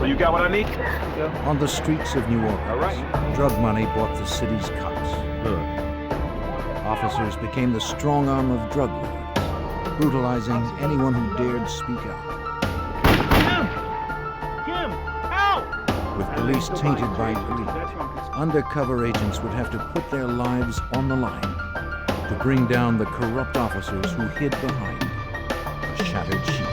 So you got what I need? On the streets of New Orleans, All right. drug money bought the city's cops. Officers became the strong arm of drug lords, brutalizing anyone who dared speak out. Kim! Help! With police tainted by greed, undercover agents would have to put their lives on the line to bring down the corrupt officers who hid behind a shattered shield.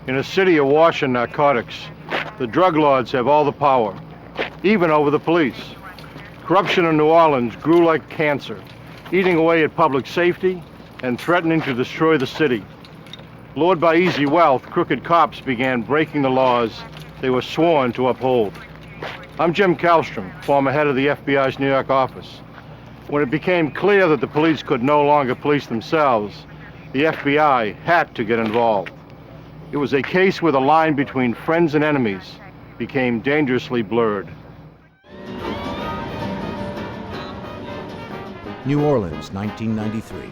In a city awash in narcotics, the drug lords have all the power, even over the police. Corruption in New Orleans grew like cancer, eating away at public safety and threatening to destroy the city. Lured by easy wealth, crooked cops began breaking the laws they were sworn to uphold. I'm Jim Kallstrom, former head of the FBI's New York office. When it became clear that the police could no longer police themselves, the FBI had to get involved. It was a case where the line between friends and enemies became dangerously blurred. New Orleans, 1993.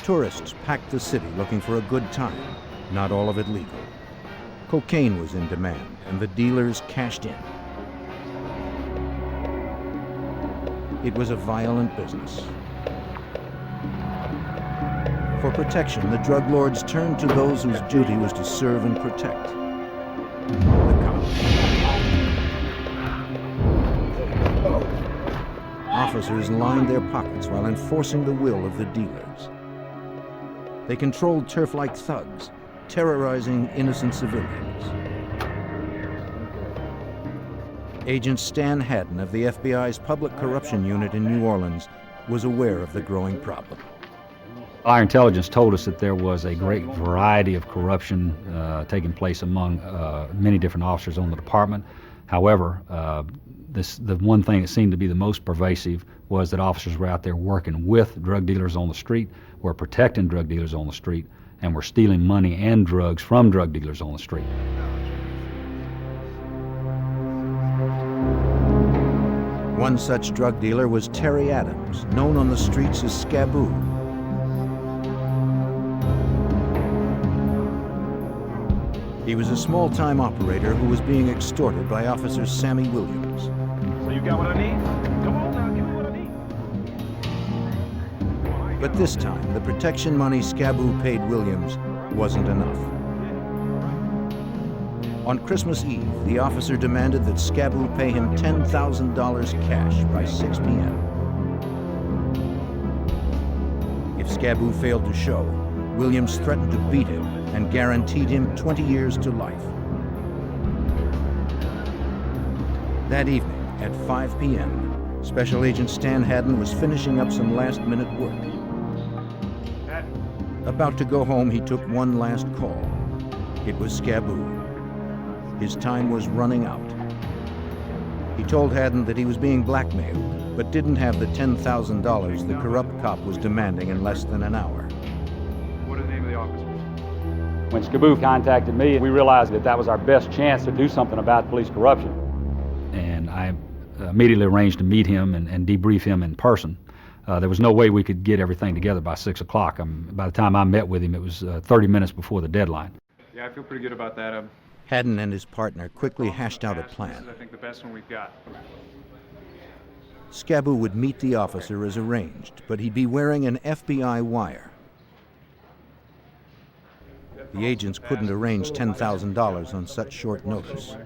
Tourists packed the city looking for a good time, not all of it legal. Cocaine was in demand, and the dealers cashed in. It was a violent business. For protection, the drug lords turned to those whose duty was to serve and protect. The cops. Officers lined their pockets while enforcing the will of the dealers. They controlled turf like thugs, terrorizing innocent civilians. Agent Stan Haddon of the FBI's Public Corruption Unit in New Orleans was aware of the growing problem. Our intelligence told us that there was a great variety of corruption taking place among many different officers on the department. However, the one thing that seemed to be the most pervasive was that officers were out there working with drug dealers on the street, were protecting drug dealers on the street, and were stealing money and drugs from drug dealers on the street. One such drug dealer was Terry Adams, known on the streets as Scaboo. He was a small-time operator who was being extorted by Officer Sammy Williams. So you got what I need? Come on now, give me what I need. But this time, the protection money Scaboo paid Williams wasn't enough. On Christmas Eve, the officer demanded that Scaboo pay him $10,000 cash by 6 p.m. If Scaboo failed to show, Williams threatened to beat him and guaranteed him 20 years to life. That evening, at 5 p.m., Special Agent Stan Haddon was finishing up some last-minute work. About to go home, he took one last call. It was Scaboo. His time was running out. He told Haddon that he was being blackmailed, but didn't have the $10,000 the corrupt cop was demanding in less than an hour. What are the name of the officers? When Scaboo contacted me, we realized that that was our best chance to do something about police corruption. And I immediately arranged to meet him and debrief him in person. There was no way we could get everything together by 6 o'clock. By the time I met with him, it was 30 minutes before the deadline. Yeah, I feel pretty good about that. Haddon and his partner quickly hashed out a plan. This is, I think, the best one we've got. Scaboo would meet the officer as arranged, but he'd be wearing an FBI wire. The agents couldn't arrange $10,000 on such short notice.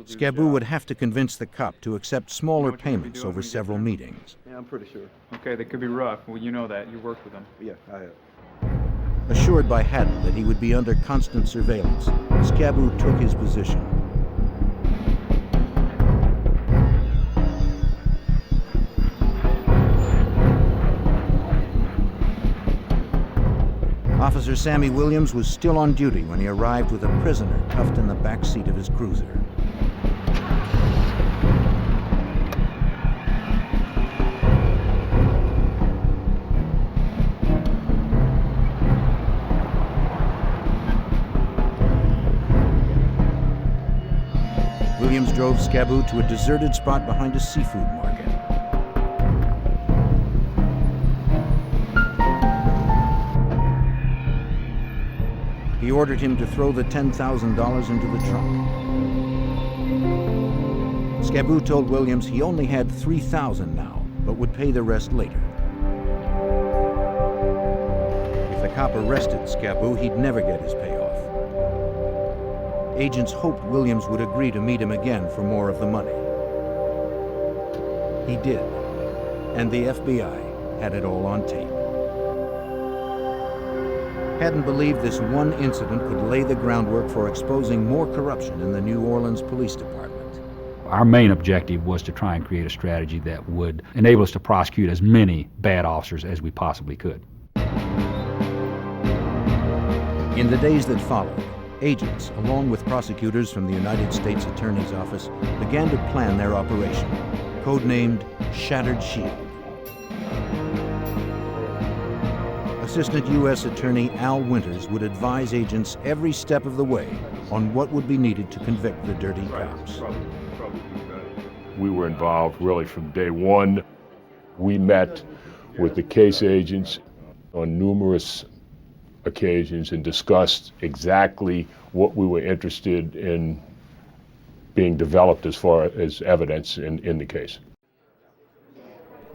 Scaboo would have to convince the cop to accept smaller payments over several meetings. Yeah, I'm pretty sure. Okay, they could be rough. Well, you know that. You worked with them. Yeah, I have. Assured by Haddon that he would be under constant surveillance, Scaboo took his position. Officer Sammy Williams was still on duty when he arrived with a prisoner cuffed in the back seat of his cruiser. Williams drove Scaboo to a deserted spot behind a seafood market. He ordered him to throw the $10,000 into the trunk. Scaboo told Williams he only had $3,000 now, but would pay the rest later. If the cop arrested Scaboo, he'd never get his payoff. Agents hoped Williams would agree to meet him again for more of the money. He did, and the FBI had it all on tape. Haddon believed this one incident could lay the groundwork for exposing more corruption in the New Orleans Police Department. Our main objective was to try and create a strategy that would enable us to prosecute as many bad officers as we possibly could. In the days that followed, agents, along with prosecutors from the United States Attorney's Office, began to plan their operation, codenamed Shattered Shield. Assistant U.S. Attorney Al Winters would advise agents every step of the way on what would be needed to convict the dirty cops. We were involved really from day one. We met with the case agents on numerous occasions and discussed exactly what we were interested in being developed as far as evidence in the case.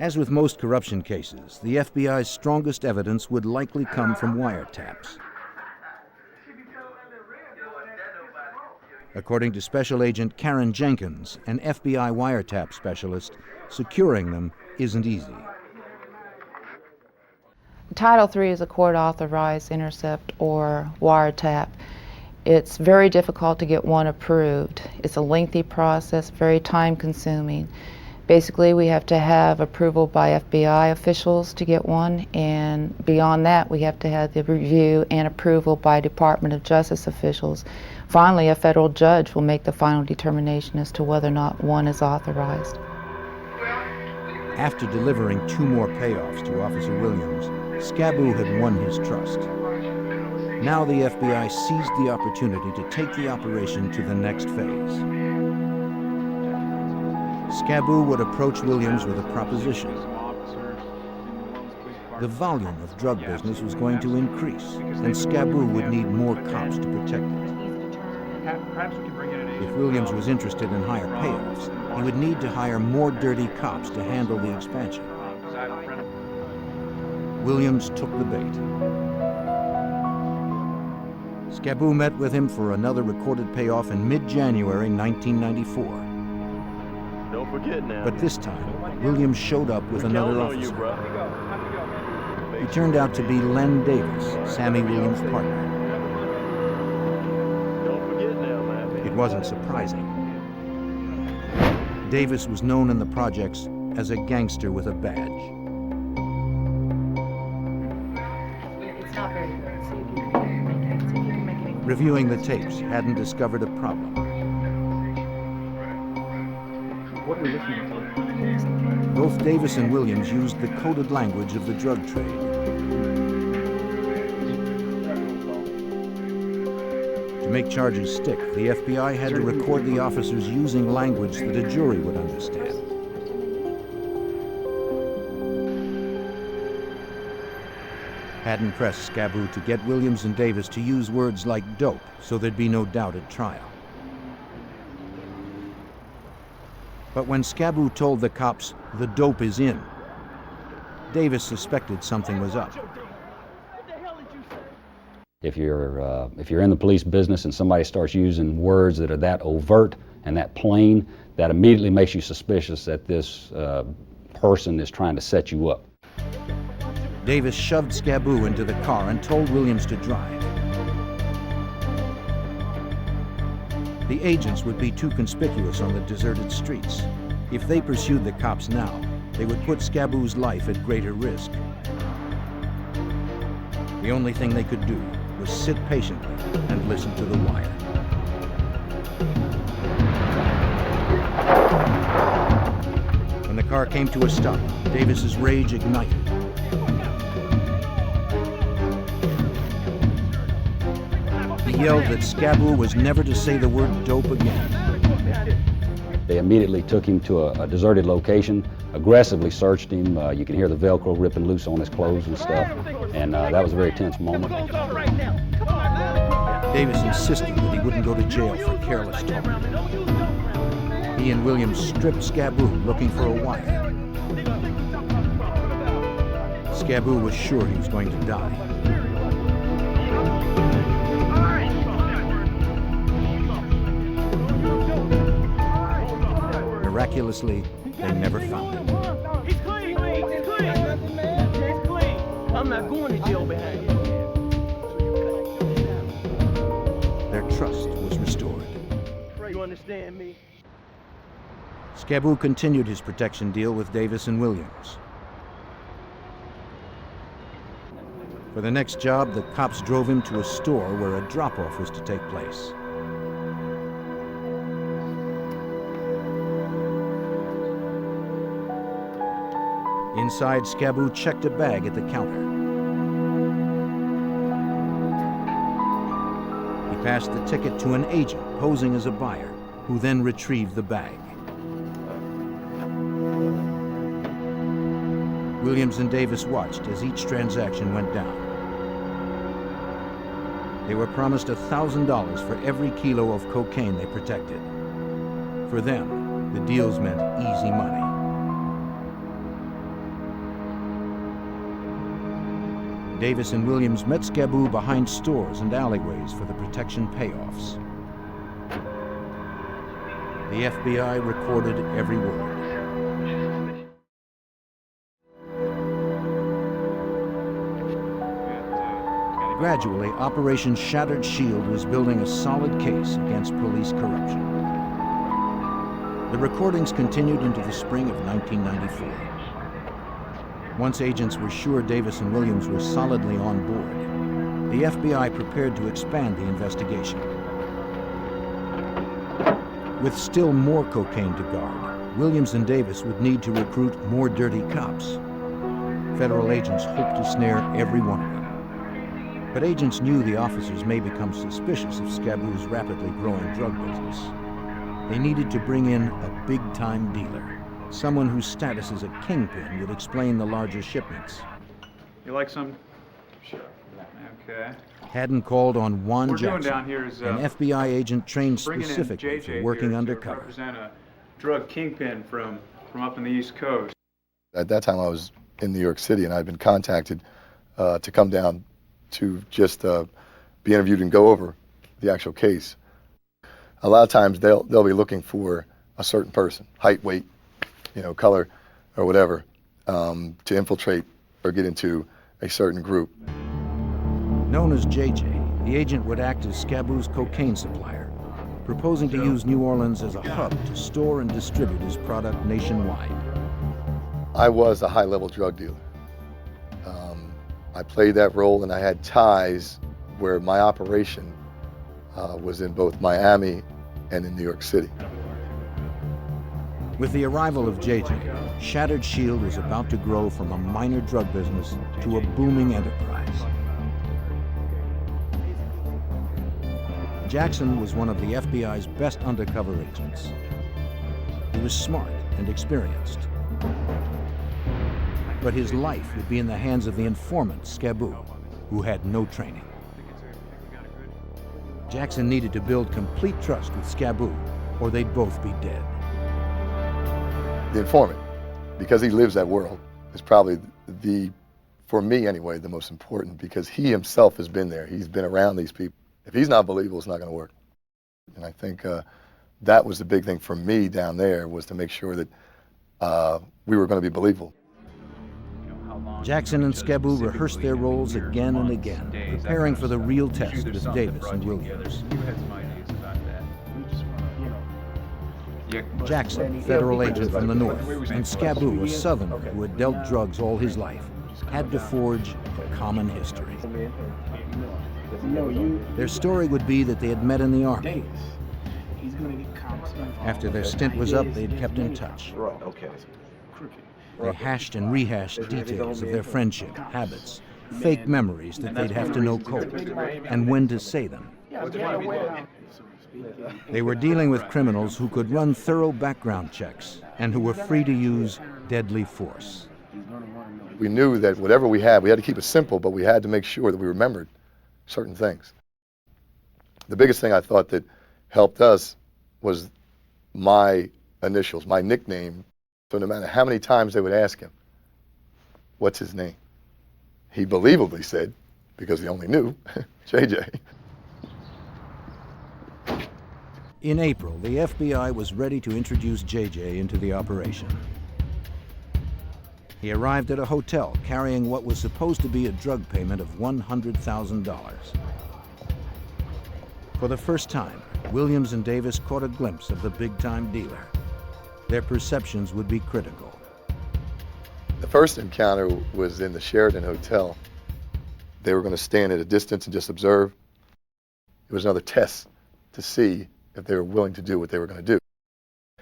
As with most corruption cases, the FBI's strongest evidence would likely come from wiretaps. According to Special Agent Karen Jenkins, an FBI wiretap specialist, securing them isn't easy. Title III is a court-authorized intercept or wiretap. It's very difficult to get one approved. It's a lengthy process, very time-consuming. Basically, we have to have approval by FBI officials to get one, and beyond that, we have to have the review and approval by Department of Justice officials. Finally, a federal judge will make the final determination as to whether or not one is authorized. After delivering 2 more payoffs to Officer Williams, Scaboo had won his trust. Now the FBI seized the opportunity to take the operation to the next phase. Scaboo would approach Williams with a proposition. The volume of drug business was going to increase, and Scaboo would need more cops to protect it. If Williams was interested in higher payoffs, he would need to hire more dirty cops to handle the expansion. Williams took the bait. Scaboo met with him for another recorded payoff in mid-January 1994. Don't forget now. But this time, Williams showed up with another officer. He turned out to be Len Davis, Sammy Williams' partner. Don't forget now, man. It wasn't surprising. Davis was known in the projects as a gangster with a badge. It's not very good. See if you can make it. Reviewing the tapes, Haddon discovered a problem. What are we listening to? Both Davis and Williams used the coded language of the drug trade. To make charges stick, the FBI had to record the officers using language that a jury would understand. Haddon pressed Scaboo to get Williams and Davis to use words like dope so there'd be no doubt at trial. But when Scaboo told the cops the dope is in, Davis suspected something was up. If you're in the police business and somebody starts using words that are that overt and that plain, that immediately makes you suspicious that this person is trying to set you up. Davis shoved Scaboo into the car and told Williams to drive. The agents would be too conspicuous on the deserted streets. If they pursued the cops now, they would put Scaboo's life at greater risk. The only thing they could do was sit patiently and listen to the wire. When the car came to a stop, Davis's rage ignited. He yelled that Scaboo was never to say the word dope again. They immediately took him to a deserted location, aggressively searched him. You could hear the Velcro ripping loose on his clothes and stuff, and that was a very tense moment. Davis insisted that he wouldn't go to jail for careless talk. He and Williams stripped Scaboo looking for a wire. Scaboo was sure he was going to die. Miraculously, they never found him. He's clean. He's clean. I'm not going to jail behind you. Their trust was restored. You understand me? Scaboo continued his protection deal with Davis and Williams. For the next job, the cops drove him to a store where a drop-off was to take place. Inside, Scaboo checked a bag at the counter. He passed the ticket to an agent posing as a buyer, who then retrieved the bag. Williams and Davis watched as each transaction went down. They were promised $1,000 for every kilo of cocaine they protected. For them, the deals meant easy money. Davis and Williams met Scaboo behind stores and alleyways for the protection payoffs. The FBI recorded every word. Gradually, Operation Shattered Shield was building a solid case against police corruption. The recordings continued into the spring of 1994. Once agents were sure Davis and Williams were solidly on board, the FBI prepared to expand the investigation. With still more cocaine to guard, Williams and Davis would need to recruit more dirty cops. Federal agents hoped to snare every one of them. But agents knew the officers may become suspicious of Scaboo's rapidly growing drug business. They needed to bring in a big-time dealer, someone whose status as a kingpin would explain the larger shipments. You like some? Sure. Okay. Hadden called on Juan What we're doing Jackson, down here is an FBI agent trained bringing in specifically JJ for working here undercover. to represent a drug kingpin from up in the East Coast. At that time, I was in New York City, and I'd been contacted to come down to just be interviewed and go over the actual case. A lot of times, they'll be looking for a certain person, height, weight, color, or whatever, to infiltrate or get into a certain group. Known as JJ, the agent would act as Scaboo's cocaine supplier, proposing to use New Orleans as a hub to store and distribute his product nationwide. I was a high-level drug dealer. I played that role, and I had ties where my operation was in both Miami and in New York City. With the arrival of JJ, Shattered Shield was about to grow from a minor drug business to a booming enterprise. Jackson was one of the FBI's best undercover agents. He was smart and experienced. But his life would be in the hands of the informant, Scaboo, who had no training. Jackson needed to build complete trust with Scaboo, or they'd both be dead. The informant, because he lives that world, is probably for me anyway, the most important, because he himself has been there. He's been around these people. If he's not believable, it's not going to work. And I think that was the big thing for me down there, was to make sure that we were going to be believable. Jackson and Scaboo rehearsed their roles again and again, preparing for the real test with Davis and Williams. Jackson, federal agent from the north, and Scaboo, a southerner who had dealt drugs all his life, had to forge a common history. Their story would be that they had met in the Army. After their stint was up, they'd kept in touch. They hashed and rehashed details of their friendship, habits, fake memories that they'd have to know cold, and when to say them. They were dealing with criminals who could run thorough background checks and who were free to use deadly force. We knew that whatever we had to keep it simple, but we had to make sure that we remembered certain things. The biggest thing I thought that helped us was my initials, my nickname. So no matter how many times they would ask him, what's his name? He believably said, because he only knew, JJ. In April, the FBI was ready to introduce JJ into the operation. He arrived at a hotel carrying what was supposed to be a drug payment of $100,000. For the first time, Williams and Davis caught a glimpse of the big-time dealer. Their perceptions would be critical. The first encounter was in the Sheraton Hotel. They were going to stand at a distance and just observe. It was another test to see if they were willing to do what they were going to do.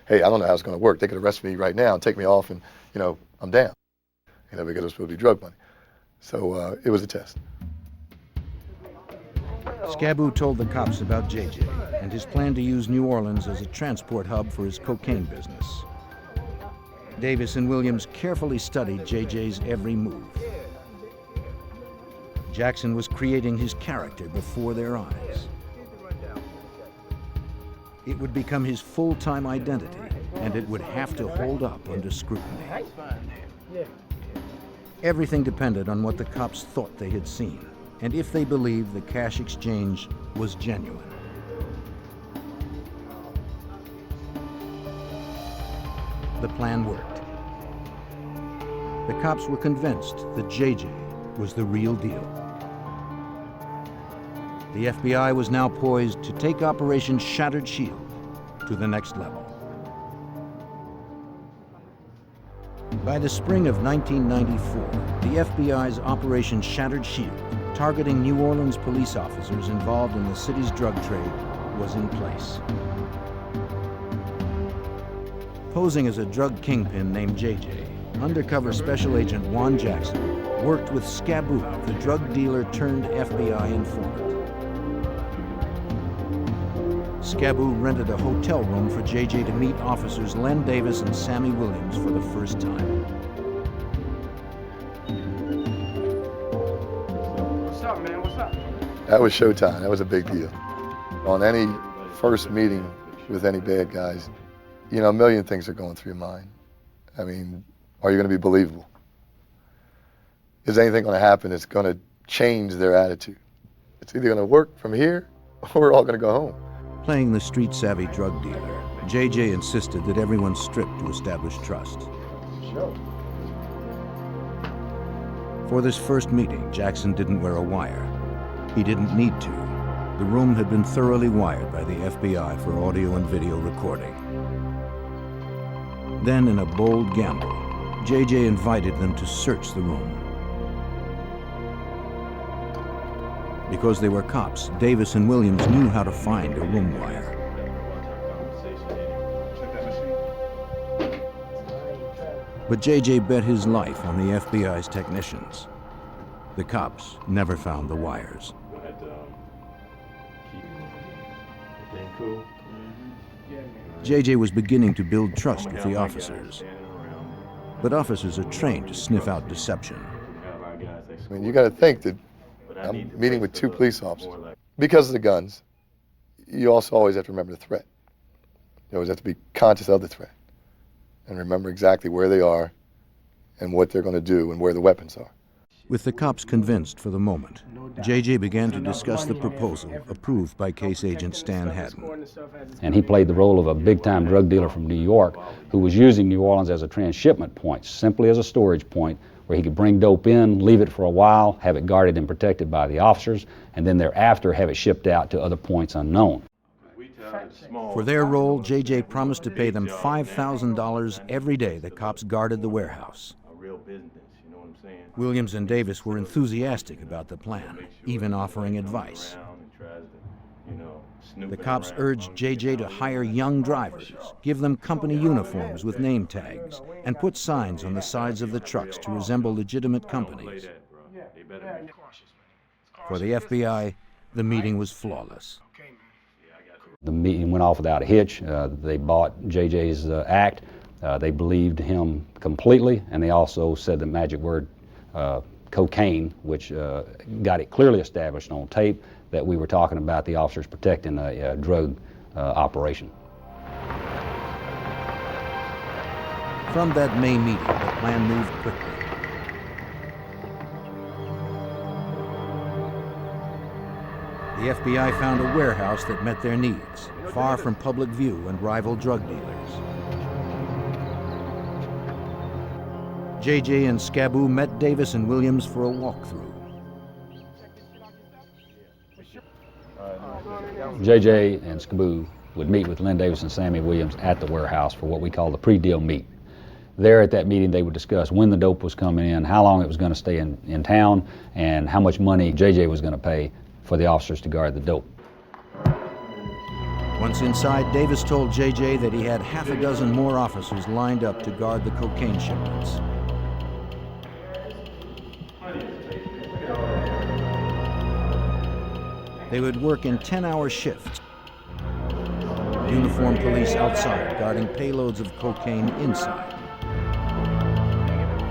Hey, I don't know how it's going to work. They could arrest me right now and take me off and, I'm down. Because it was supposed to be drug money. So it was a test. Scaboo told the cops about JJ and his plan to use New Orleans as a transport hub for his cocaine business. Davis and Williams carefully studied JJ's every move. Jackson was creating his character before their eyes. It would become his full-time identity, and it would have to hold up under scrutiny. Everything depended on what the cops thought they had seen, and if they believed the cash exchange was genuine. The plan worked. The cops were convinced that JJ was the real deal. The FBI was now poised to take Operation Shattered Shield to the next level. By the spring of 1994, the FBI's Operation Shattered Shield, targeting New Orleans police officers involved in the city's drug trade, was in place. Posing as a drug kingpin named JJ, undercover Special Agent Juan Jackson worked with Scaboo, the drug dealer turned FBI informant. Scaboo rented a hotel room for JJ to meet officers Len Davis and Sammy Williams for the first time. What's up, man? What's up? That was showtime. That was a big deal. On any first meeting with any bad guys, a million things are going through your mind. I mean, are you going to be believable? Is anything going to happen that's going to change their attitude? It's either going to work from here or we're all going to go home. Playing the street-savvy drug dealer, JJ insisted that everyone strip to establish trust. For this first meeting, Jackson didn't wear a wire. He didn't need to. The room had been thoroughly wired by the FBI for audio and video recording. Then, in a bold gamble, JJ invited them to search the room. Because they were cops, Davis and Williams knew how to find a room wire. But JJ bet his life on the FBI's technicians. The cops never found the wires. JJ was beginning to build trust with the officers. But officers are trained to sniff out deception. I mean, you got to think that I'm meeting with two police officers. Because of the guns, you also always have to remember the threat. You always have to be conscious of the threat and remember exactly where they are and what they're going to do and where the weapons are. With the cops convinced for the moment, JJ began to discuss the proposal approved by case agent Stan Haddon. And he played the role of a big-time drug dealer from New York who was using New Orleans as a transshipment point, simply as a storage point, where he could bring dope in, leave it for a while, have it guarded and protected by the officers, and then thereafter have it shipped out to other points unknown. For their role, JJ promised to pay them $5,000 every day the cops guarded the warehouse. Williams and Davis were enthusiastic about the plan, even offering advice. The cops urged JJ to hire young drivers, give them company uniforms with name tags, and put signs on the sides of the trucks to resemble legitimate companies. For the FBI, the meeting was flawless. The meeting went off without a hitch. They bought JJ's act. They believed him completely, and they also said the magic word cocaine, which got it clearly established on tape that we were talking about the officers protecting a drug operation. From that May meeting, the plan moved quickly. The FBI found a warehouse that met their needs, far from public view and rival drug dealers. JJ and Scaboo met Davis and Williams for a walkthrough. JJ and Scaboo would meet with Len Davis and Sammy Williams at the warehouse for what we call the pre-deal meet. There at that meeting, they would discuss when the dope was coming in, how long it was going to stay in town, and how much money JJ was going to pay for the officers to guard the dope. Once inside, Davis told JJ that he had half a dozen more officers lined up to guard the cocaine shipments. They would work in 10-hour shifts. Uniformed police outside guarding payloads of cocaine inside.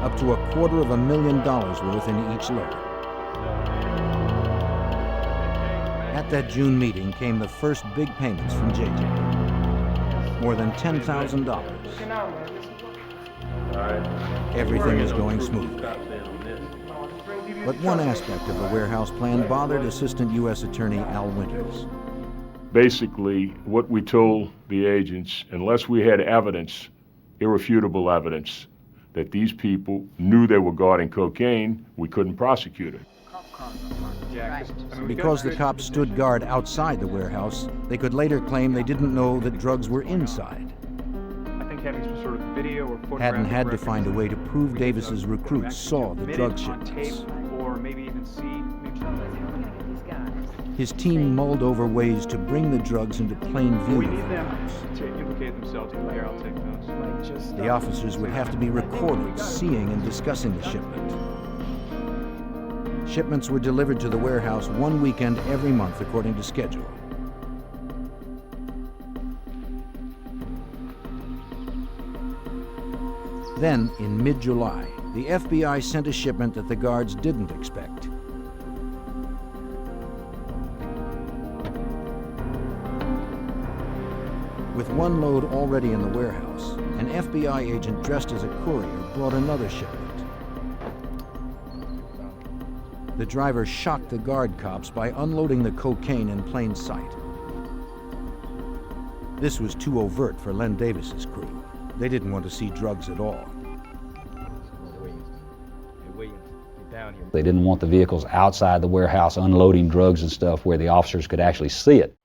Up to $250,000 worth in each load. At that June meeting came the first big payments from JJ. More than $10,000. Everything is going smoothly. But one aspect of the warehouse plan bothered Assistant U.S. Attorney Al Winters. Basically, what we told the agents, unless we had evidence, irrefutable evidence, that these people knew they were guarding cocaine, we couldn't prosecute it. Because the cops stood guard outside the warehouse, they could later claim they didn't know that drugs were inside. I think having some sort of video or photographic Haddon had to record find a way to prove Davis's recruits saw the drug shipments. Or maybe even see. His team mulled over ways to bring the drugs into plain view. We need them to implicate themselves. Here, I'll take those. The officers would have to be recorded, seeing and discussing the shipment. Shipments were delivered to the warehouse one weekend every month according to schedule. Then, in mid-July, the FBI sent a shipment that the guards didn't expect. With one load already in the warehouse, an FBI agent dressed as a courier brought another shipment. The driver shocked the guard cops by unloading the cocaine in plain sight. This was too overt for Len Davis's crew. They didn't want to see drugs at all. They didn't want the vehicles outside the warehouse unloading drugs and stuff where the officers could actually see it.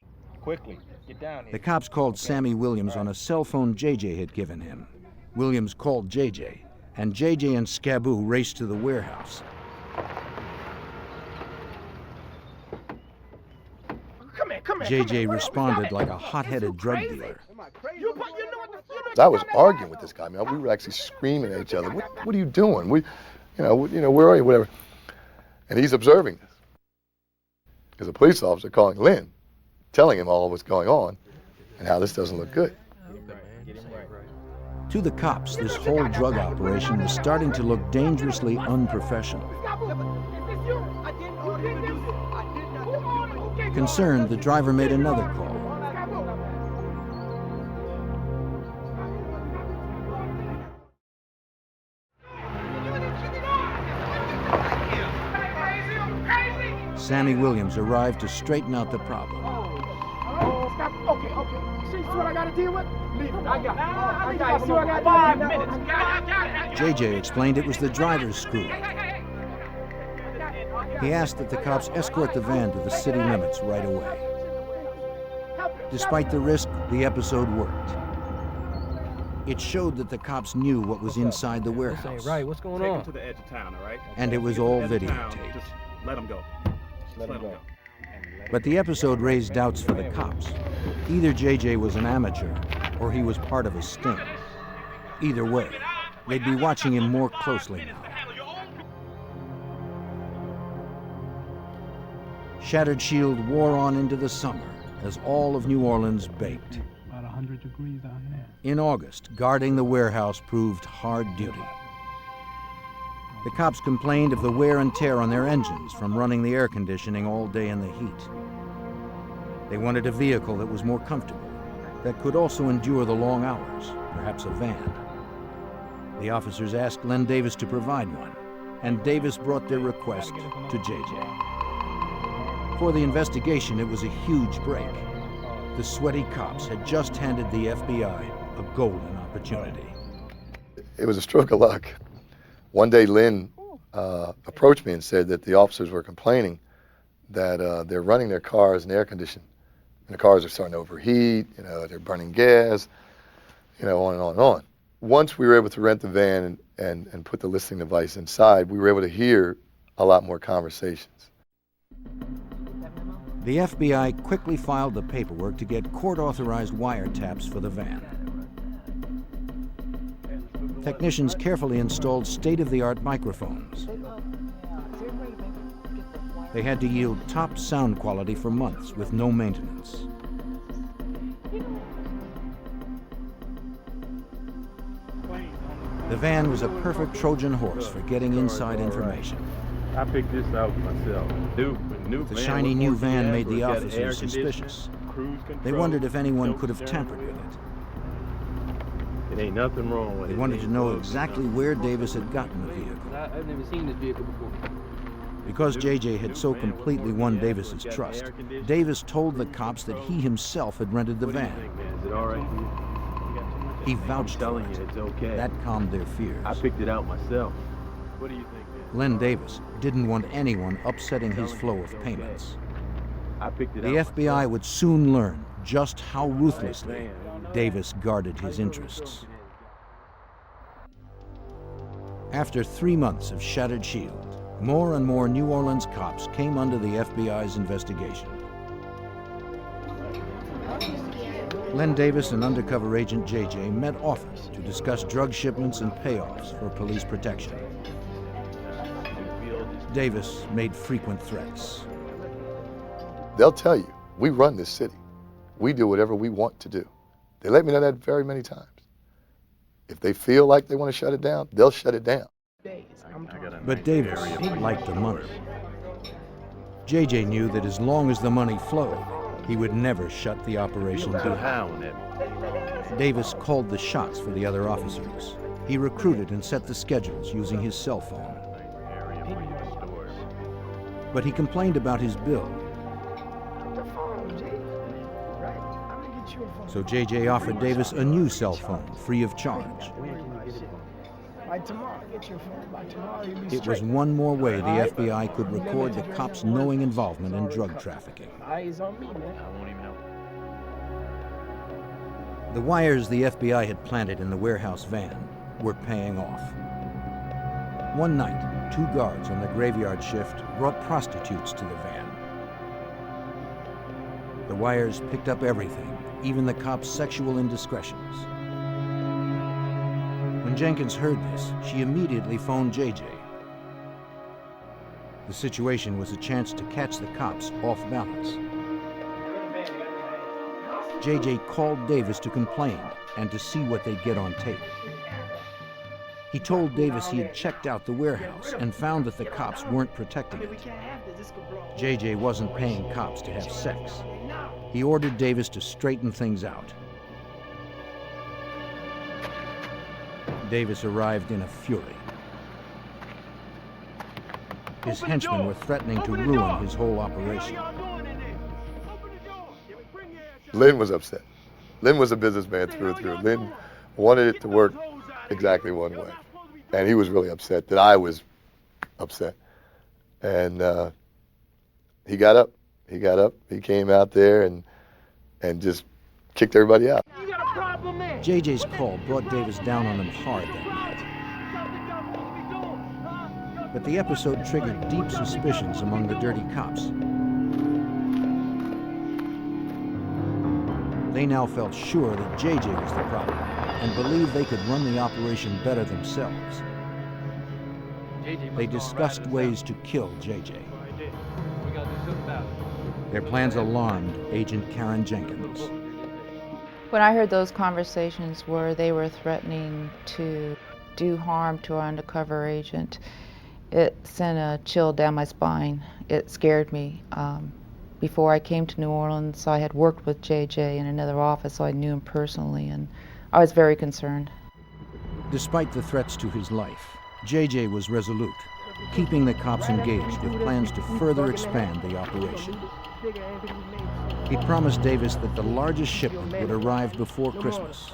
Quickly, get down here. The cops called Sammy Williams on a cell phone JJ had given him. Williams called JJ, and JJ and Scaboo raced to the warehouse. JJ responded like a hot-headed drug dealer. I was arguing with this guy. I mean, we were actually screaming at each other. What are you doing? Where are you? Whatever. And he's observing this. There's a police officer calling Lynn, telling him all what's going on and how this doesn't look good. To the cops, this whole drug operation was starting to look dangerously unprofessional. Concerned, the driver made another call. Sammy Williams arrived to straighten out the problem. Okay. See what I got to deal with? Leave it. I got it. See what I got 5 minutes. JJ explained it was the driver's screw. He asked that the cops escort the van to the city limits right away. Despite the risk, the episode worked. It showed that the cops knew what was inside the This warehouse. ain't right. What's going Take on? him to the edge of town, all right? And it was Get to the all edge of town, videotaped. Just let him go. Let him go. But the episode raised doubts for the cops. Either JJ was an amateur or he was part of a sting. Either way, they'd be watching him more closely now. Shattered Shield wore on into the summer as all of New Orleans baked. About 100 degrees out there. In August, guarding the warehouse proved hard duty. The cops complained of the wear and tear on their engines from running the air conditioning all day in the heat. They wanted a vehicle that was more comfortable, that could also endure the long hours, perhaps a van. The officers asked Len Davis to provide one, and Davis brought their request to JJ. For the investigation, it was a huge break. The sweaty cops had just handed the FBI a golden opportunity. It was a stroke of luck. One day, Lynn approached me and said that the officers were complaining that they're running their cars in air conditioning. And the cars are starting to overheat, they're burning gas, on and on and on. Once we were able to rent the van and put the listening device inside, we were able to hear a lot more conversations. The FBI quickly filed the paperwork to get court-authorized wiretaps for the van. Technicians carefully installed state-of-the-art microphones. They had to yield top sound quality for months with no maintenance. The van was a perfect Trojan horse for getting inside information. I picked this out myself. The shiny new van made the officers suspicious. They wondered if anyone could have tampered with it. It ain't nothing wrong with it. They wanted to know exactly where Davis had gotten the vehicle. I've never seen this vehicle before. Because JJ had so completely won Davis's trust, Davis told the cops that he himself had rented the van. Is it all right for you? He vouched for it. It's okay. That calmed their fears. I picked it out myself. What do you think, man? Len Davis didn't want anyone upsetting his flow of payments. I picked it The out FBI would soon learn just how ruthlessly Davis guarded his interests. After 3 months of Shattered Shield, more and more New Orleans cops came under the FBI's investigation. Len Davis and undercover agent JJ met often to discuss drug shipments and payoffs for police protection. Davis made frequent threats. They'll tell you, we run this city. We do whatever we want to do. They let me know that very many times. If they feel like they want to shut it down, they'll shut it down. But Davis liked the money. JJ knew that as long as the money flowed, he would never shut the operation down. Davis called the shots for the other officers. He recruited and set the schedules using his cell phone. But he complained about his bill. So JJ offered Davis a new cell phone, free of charge. It was one more way the FBI could record the cops' knowing involvement in drug trafficking. The wires the FBI had planted in the warehouse van were paying off. One night, 2 guards on the graveyard shift brought prostitutes to the van. The wires picked up everything, even the cops' sexual indiscretions. When Jenkins heard this, she immediately phoned JJ. The situation was a chance to catch the cops off balance. JJ called Davis to complain and to see what they'd get on tape. He told Davis he had checked out the warehouse and found that the cops weren't protecting it. JJ wasn't paying cops to have sex. He ordered Davis to straighten things out. Davis arrived in a fury. His henchmen were threatening to ruin his whole operation. Lynn was upset. Lynn was a businessman through and through. Lynn wanted it to work exactly one way. And he was really upset that I was upset. And he got up. He came out there and just kicked everybody out. You got a problem, man. JJ's call brought Davis down on him hard that night. But the episode triggered deep suspicions among the dirty cops. They now felt sure that JJ was the problem and believed they could run the operation better themselves. They discussed ways to kill JJ. Their plans alarmed Agent Karen Jenkins. When I heard those conversations where they were threatening to do harm to our undercover agent, it sent a chill down my spine. It scared me. Before I came to New Orleans, I had worked with JJ in another office, so I knew him personally, and I was very concerned. Despite the threats to his life, JJ was resolute, keeping the cops engaged with plans to further expand the operation. He promised Davis that the largest shipment would arrive before Christmas.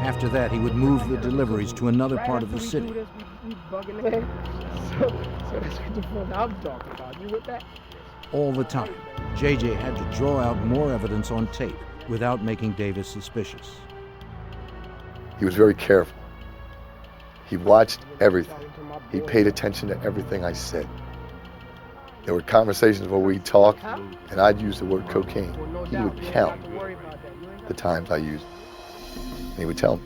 After that, he would move the deliveries to another part of the city. So that's what the phone I'm talking about. You with that? All the time, JJ had to draw out more evidence on tape without making Davis suspicious. He was very careful. He watched everything. He paid attention to everything I said. There were conversations where we'd talk, and I'd use the word cocaine. He would count the times I used it. And he would tell me,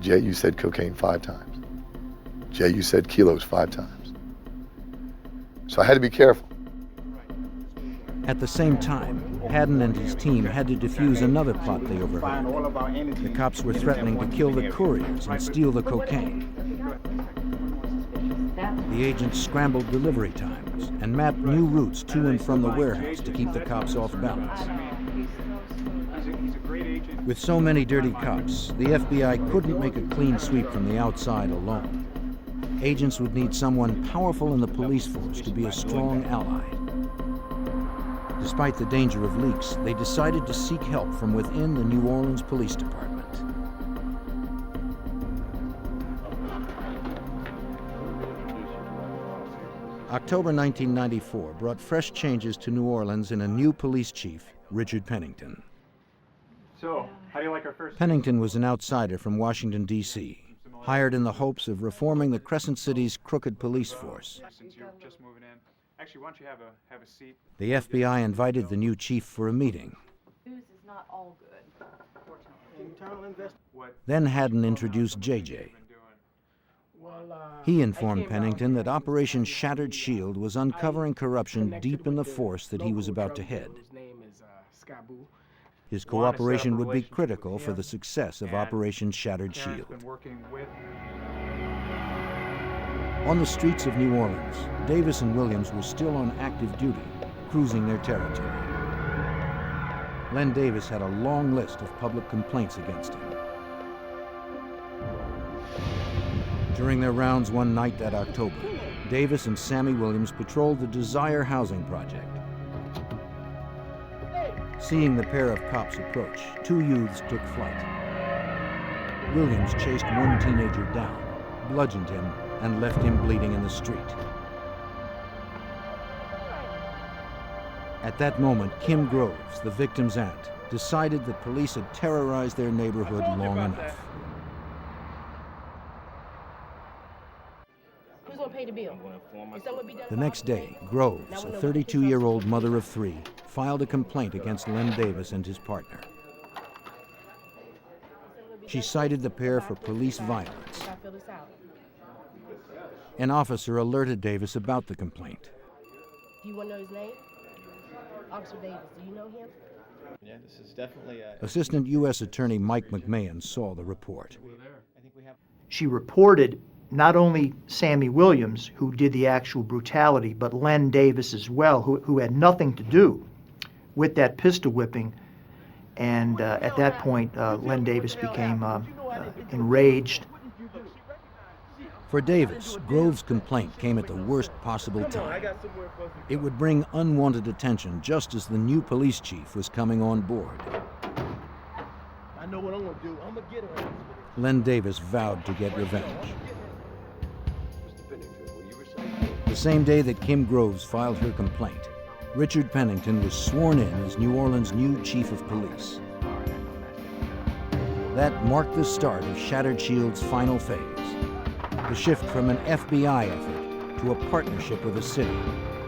Jay, you said cocaine 5 times. Jay, you said kilos 5 times. So I had to be careful. At the same time, Haddon and his team had to defuse another plot they overheard. The cops were threatening to kill the couriers and steal the cocaine. The agents scrambled delivery times and mapped new routes to and from the warehouse to keep the cops off balance. With so many dirty cops, the FBI couldn't make a clean sweep from the outside alone. Agents would need someone powerful in the police force to be a strong ally. Despite the danger of leaks, they decided to seek help from within the New Orleans Police Department. October 1994 brought fresh changes to New Orleans in a new police chief, Richard Pennington. So, how do you like our first? Pennington was an outsider from Washington, D.C., hired in the hopes of reforming the Crescent City's crooked police force. Since you're just moving in, actually, why don't you have a seat? The FBI invited the new chief for a meeting. News is not all good, fortunately. Then Haddon introduced JJ. He informed Pennington that Operation Shattered Shield was uncovering corruption deep in the force that he was about to head. His cooperation would be critical for the success of Operation Shattered Shield. On the streets of New Orleans, Davis and Williams were still on active duty, cruising their territory. Len Davis had a long list of public complaints against him. During their rounds one night that October, Davis and Sammy Williams patrolled the Desire housing project. Seeing the pair of cops approach, 2 youths took flight. Williams chased one teenager down, bludgeoned him, and left him bleeding in the street. At that moment, Kim Groves, the victim's aunt, decided that police had terrorized their neighborhood long enough. Who's gonna pay the bill? Is that what we done? The next day, Groves, a 32-year-old mother of 3, filed a complaint against Len Davis and his partner. She cited the pair for police violence. An officer alerted Davis about the complaint. Do you want to know his name? Officer Davis, do you know him? Yeah, this is definitely Assistant U.S. Attorney Mike McMahon saw the report. She reported not only Sammy Williams, who did the actual brutality, but Len Davis as well, who had nothing to do with that pistol whipping. And at that point, Len Davis became enraged. For Davis, Groves' complaint came at the worst possible time. It would bring unwanted attention just as the new police chief was coming on board. I know what I'm gonna do. I'm gonna get her. Len Davis vowed to get revenge. The same day that Kim Groves filed her complaint, Richard Pennington was sworn in as New Orleans' new chief of police. That marked the start of Shattered Shield's final phase, the shift from an FBI effort to a partnership with a city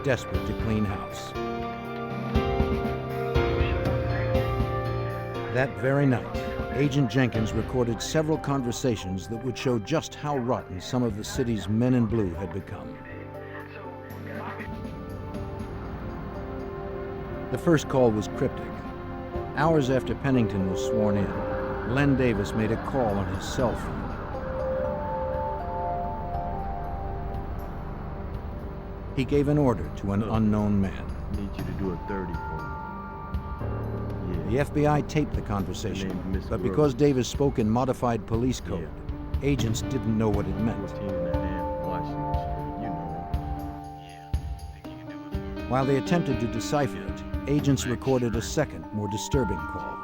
desperate to clean house. That very night, Agent Jenkins recorded several conversations that would show just how rotten some of the city's men in blue had become. The first call was cryptic. Hours after Pennington was sworn in, Len Davis made a call on his cell phone. He gave an order to an unknown man. I need you to do a 30 for me. The FBI taped the conversation, but because Davis spoke in modified police code, agents didn't know what it meant. While they attempted to decipher it, agents recorded a second, more disturbing call.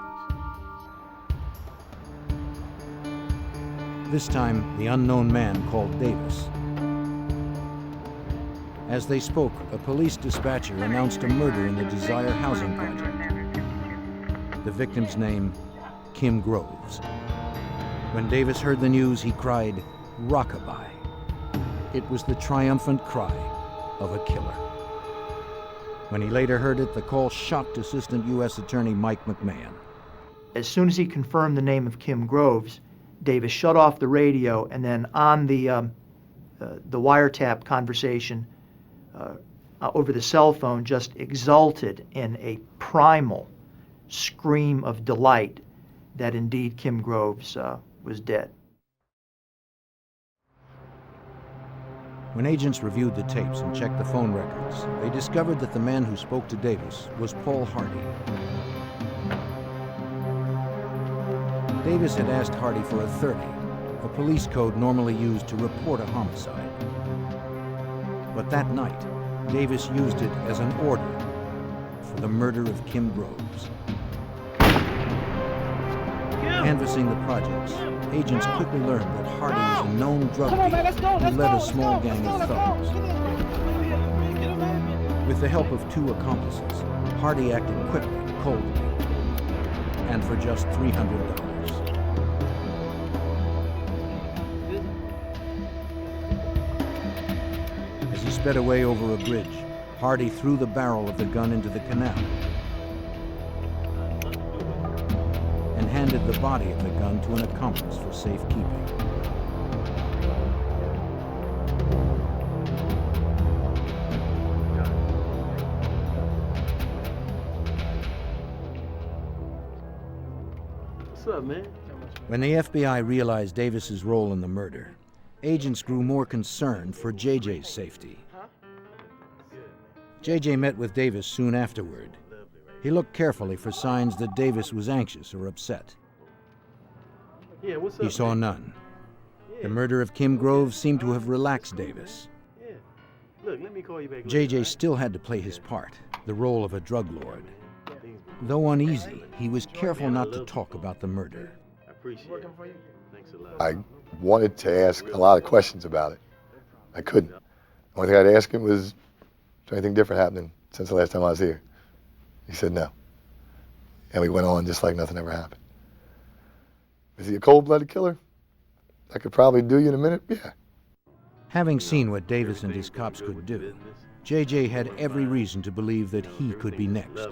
This time, the unknown man called Davis. As they spoke, a police dispatcher announced a murder in the Desire housing project. The victim's name, Kim Groves. When Davis heard the news, he cried, "Rockabye." It was the triumphant cry of a killer. When he later heard it, the call shocked Assistant U.S. Attorney Mike McMahon. As soon as he confirmed the name of Kim Groves, Davis shut off the radio, and then on the wiretap conversation over the cell phone just exulted in a primal scream of delight that indeed Kim Groves was dead. When agents reviewed the tapes and checked the phone records, they discovered that the man who spoke to Davis was Paul Hardy. Davis had asked Hardy for a 30, a police code normally used to report a homicide. But that night, Davis used it as an order for the murder of Kim Groves. Canvassing the projects, agents quickly learned that Hardy was a known drug dealer who led a small gang of thugs. With the help of two accomplices, Hardy acted quickly, coldly, and for just $300. As he sped away over a bridge, Hardy threw the barrel of the gun into the canal and handed the body of the gun to an accomplice for safekeeping. What's up, man? When the FBI realized Davis's role in the murder, agents grew more concerned for JJ's safety. JJ met with Davis soon afterward. He looked carefully for signs that Davis was anxious or upset. Yeah, what's up, He saw man? none. The murder of Kim Groves seemed to have relaxed Davis. Yeah. Look, let me call you back later, JJ right? still had to play his part, the role of a drug lord. Though uneasy, he was careful not to talk about the murder. I appreciate it. Thanks a lot. I wanted to ask a lot of questions about it. I couldn't. The only thing I'd ask him was, is there anything different happening since the last time I was here? He said no. And we went on just like nothing ever happened. Is he a cold-blooded killer? I could probably do you in a minute? Yeah. Having seen what Davis and his cops could do, JJ had every reason to believe that he could be next.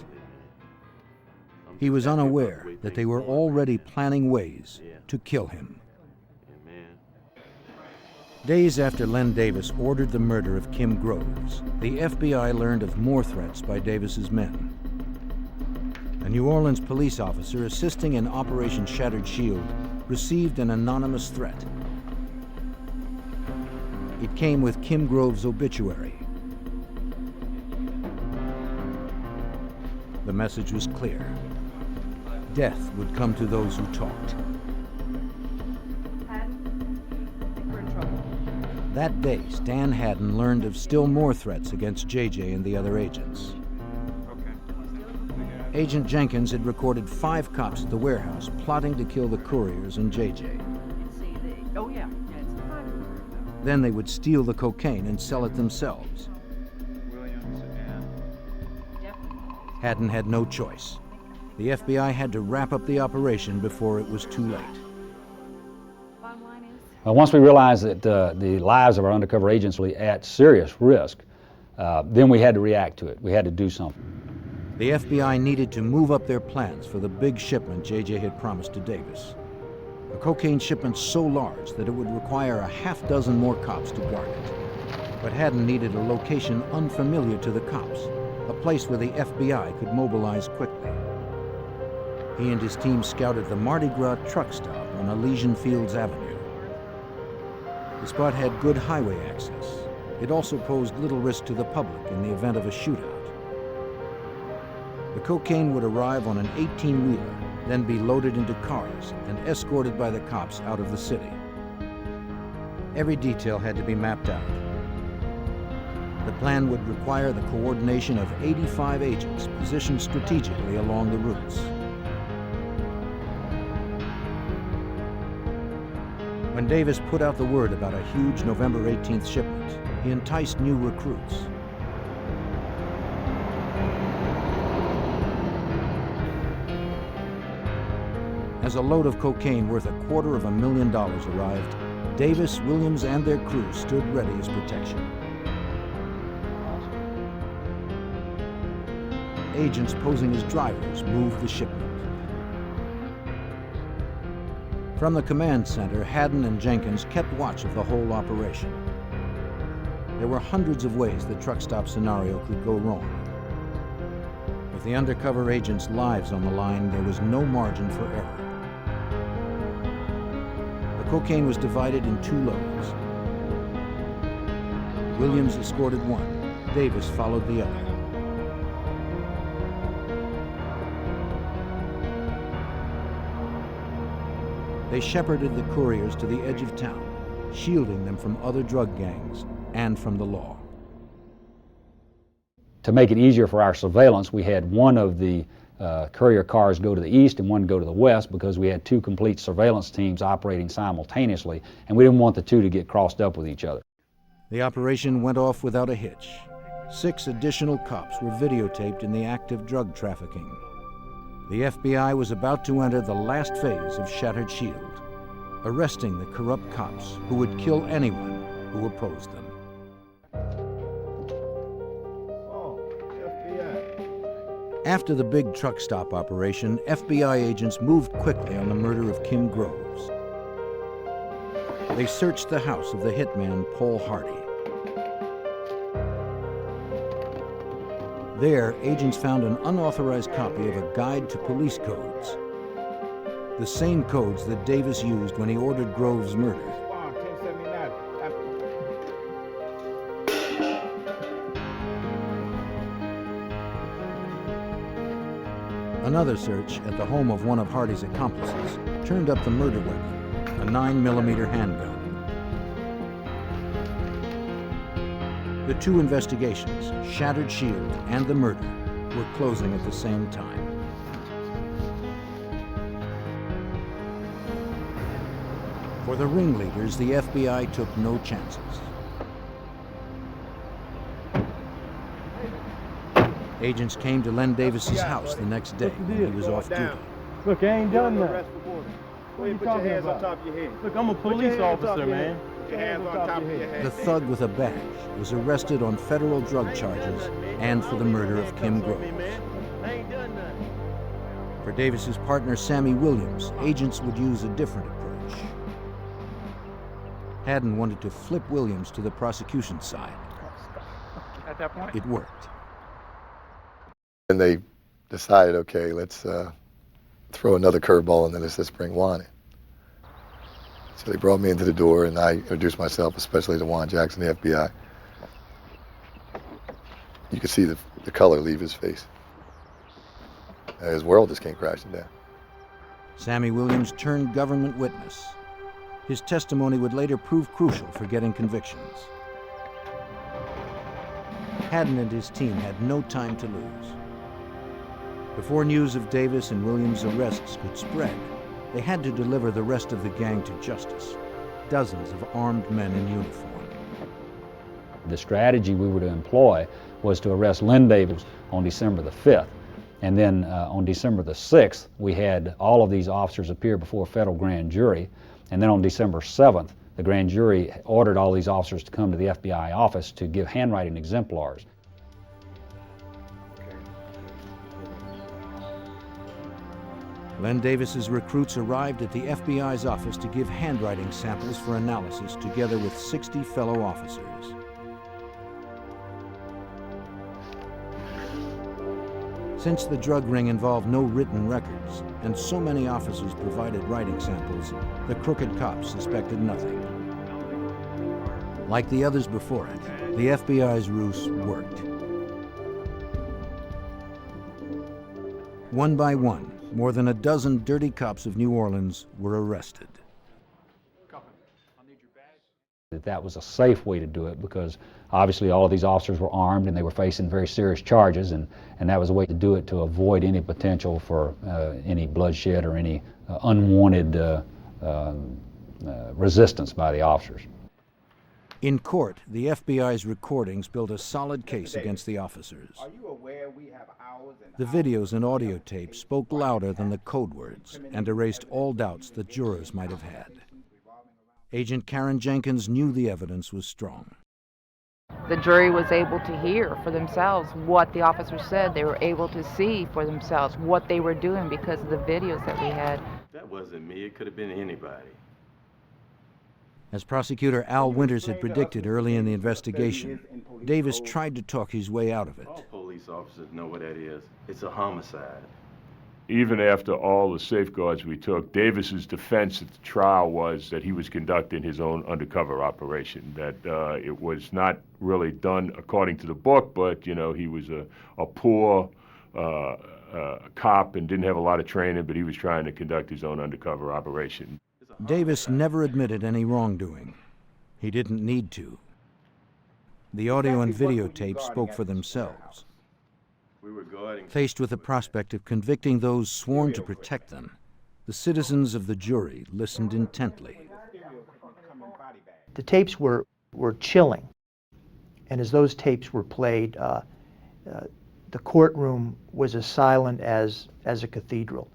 He was unaware that they were already planning ways to kill him. Days after Len Davis ordered the murder of Kim Groves, the FBI learned of more threats by Davis's men. A New Orleans police officer assisting in Operation Shattered Shield received an anonymous threat. It came with Kim Groves' obituary. The message was clear. Death would come to those who talked. That day, Stan Haddon learned of still more threats against JJ and the other agents. Agent Jenkins had recorded 5 cops at the warehouse plotting to kill the couriers and JJ. Then they would steal the cocaine and sell it themselves. Haddon had no choice. The FBI had to wrap up the operation before it was too late. Once we realized that the lives of our undercover agents were at serious risk, then we had to react to it. We had to do something. The FBI needed to move up their plans for the big shipment J.J. had promised to Davis. A cocaine shipment so large that it would require a half dozen more cops to guard it. But Haddon needed a location unfamiliar to the cops, a place where the FBI could mobilize quickly. He and his team scouted the Mardi Gras truck stop on Elysian Fields Avenue. The spot had good highway access. It also posed little risk to the public in the event of a shootout. The cocaine would arrive on an 18-wheeler, then be loaded into cars and escorted by the cops out of the city. Every detail had to be mapped out. The plan would require the coordination of 85 agents positioned strategically along the routes. When Davis put out the word about a huge November 18th shipment, he enticed new recruits. As a load of cocaine worth $250,000 arrived, Davis, Williams, and their crew stood ready as protection. Agents posing as drivers moved the shipment. From the command center, Haddon and Jenkins kept watch of the whole operation. There were hundreds of ways the truck stop scenario could go wrong. With the undercover agents' lives on the line, there was no margin for error. The cocaine was divided in 2 loads. Williams escorted one, Davis followed the other. They shepherded the couriers to the edge of town, shielding them from other drug gangs and from the law. To make it easier for our surveillance, we had one of the courier cars go to the east and one go to the west because we had 2 complete surveillance teams operating simultaneously, and we didn't want the 2 to get crossed up with each other. The operation went off without a hitch. 6 additional cops were videotaped in the act of drug trafficking. The FBI was about to enter the last phase of Shattered Shield, arresting the corrupt cops who would kill anyone who opposed them. After the big truck stop operation, FBI agents moved quickly on the murder of Kim Groves. They searched the house of the hitman Paul Hardy. There, agents found an unauthorized copy of a guide to police codes, the same codes that Davis used when he ordered Groves murdered. Another search at the home of one of Hardy's accomplices turned up the murder weapon, a 9mm handgun. The 2 investigations, Shattered Shield and the murder, were closing at the same time. For the ringleaders, the FBI took no chances. Agents came to Len Davis's house the next day when he was off duty. Look, I ain't done nothing. What are you talking about? Look, I'm a police officer, man. The thug with a badge was arrested on federal drug charges and for the murder of Kim Groves. For Davis's partner, Sammy Williams, agents would use a different approach. Haddon wanted to flip Williams to the prosecution side. At that point, it worked. And they decided, okay, let's throw another curveball and then let's bring Juan in. So they brought me into the door and I introduced myself, especially to Juan Jackson, the FBI. You could see the color leave his face. His world just came crashing down. Sammy Williams turned government witness. His testimony would later prove crucial for getting convictions. Haddon and his team had no time to lose. Before news of Davis and Williams' arrests could spread, they had to deliver the rest of the gang to justice, dozens of armed men in uniform. The strategy we were to employ was to arrest Len Davis on December the 5th, And then on December the 6th, we had all of these officers appear before a federal grand jury. And then on December 7th, the grand jury ordered all these officers to come to the FBI office to give handwriting exemplars. Len Davis's recruits arrived at the FBI's office to give handwriting samples for analysis together with 60 fellow officers. Since the drug ring involved no written records, and so many officers provided writing samples, the crooked cops suspected nothing. Like the others before it, the FBI's ruse worked. One by one, more than a dozen dirty cops of New Orleans were arrested. That was a safe way to do it because obviously all of these officers were armed and they were facing very serious charges, and that was a way to do it to avoid any potential for any bloodshed or any unwanted resistance by the officers. In court, the FBI's recordings built a solid case against the officers. The videos and audio tapes spoke louder than the code words and erased all doubts that jurors might have had. Agent Karen Jenkins knew the evidence was strong. The jury was able to hear for themselves what the officers said. They were able to see for themselves what they were doing because of the videos that we had. That wasn't me. It could have been anybody. As prosecutor Al Winters had predicted early in the investigation, Davis tried to talk his way out of it. All police officers know what that is. It's a homicide. Even after all the safeguards we took, Davis's defense at the trial was that he was conducting his own undercover operation, that it was not really done according to the book, but, you know, he was a poor cop and didn't have a lot of training, but he was trying to conduct his own undercover operation. Davis never admitted any wrongdoing. He didn't need to. The audio and videotape spoke for themselves. Faced with the prospect of convicting those sworn to protect them, the citizens of the jury listened intently. The tapes were chilling, and as those tapes were played, the courtroom was as silent as a cathedral.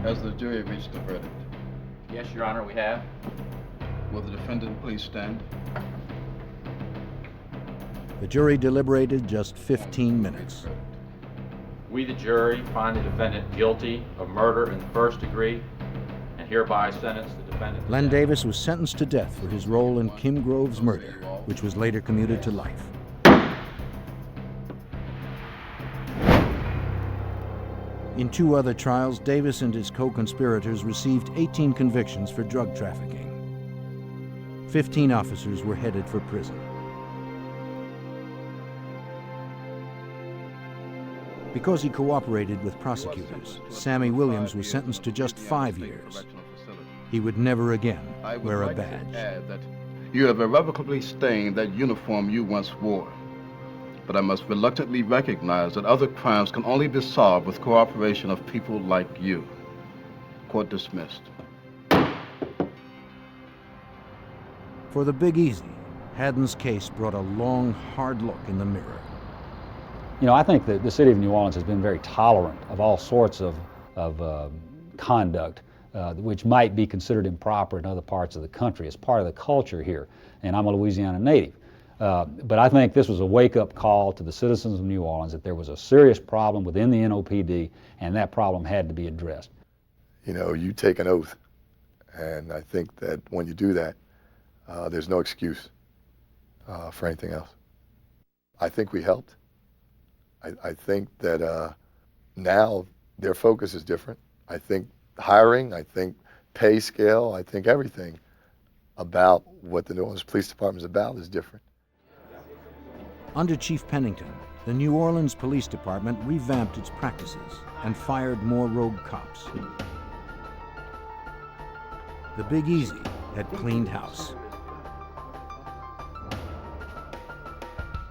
Has the jury reached a verdict? Yes, Your Honor, we have. Will the defendant please stand? The jury deliberated just 15 minutes. We, the jury, find the defendant guilty of murder in the first degree and hereby sentence the defendant. Len Davis was sentenced to death for his role in Kim Grove's murder, which was later commuted to life. In 2 other trials, Davis and his co-conspirators received 18 convictions for drug trafficking. 15 officers were headed for prison. Because he cooperated with prosecutors, Sammy Williams was sentenced to just 5 years. He would never again wear a badge. Add that you have irrevocably stained that uniform you once wore. But I must reluctantly recognize that other crimes can only be solved with cooperation of people like you. Court dismissed. For the Big Easy, Haddon's case brought a long, hard look in the mirror. You know, I think that the city of New Orleans has been very tolerant of all sorts of conduct which might be considered improper in other parts of the country. It's part of the culture here, and I'm a Louisiana native. But I think this was a wake-up call to the citizens of New Orleans that there was a serious problem within the NOPD, and that problem had to be addressed. You know, you take an oath, and I think that when you do that, there's no excuse for anything else. I think we helped. I think that now their focus is different. I think hiring, I think pay scale, I think everything about what the New Orleans Police Department is about is different. Under Chief Pennington, the New Orleans Police Department revamped its practices and fired more rogue cops. The Big Easy had cleaned house.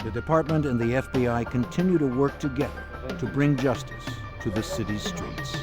The department and the FBI continue to work together to bring justice to the city's streets.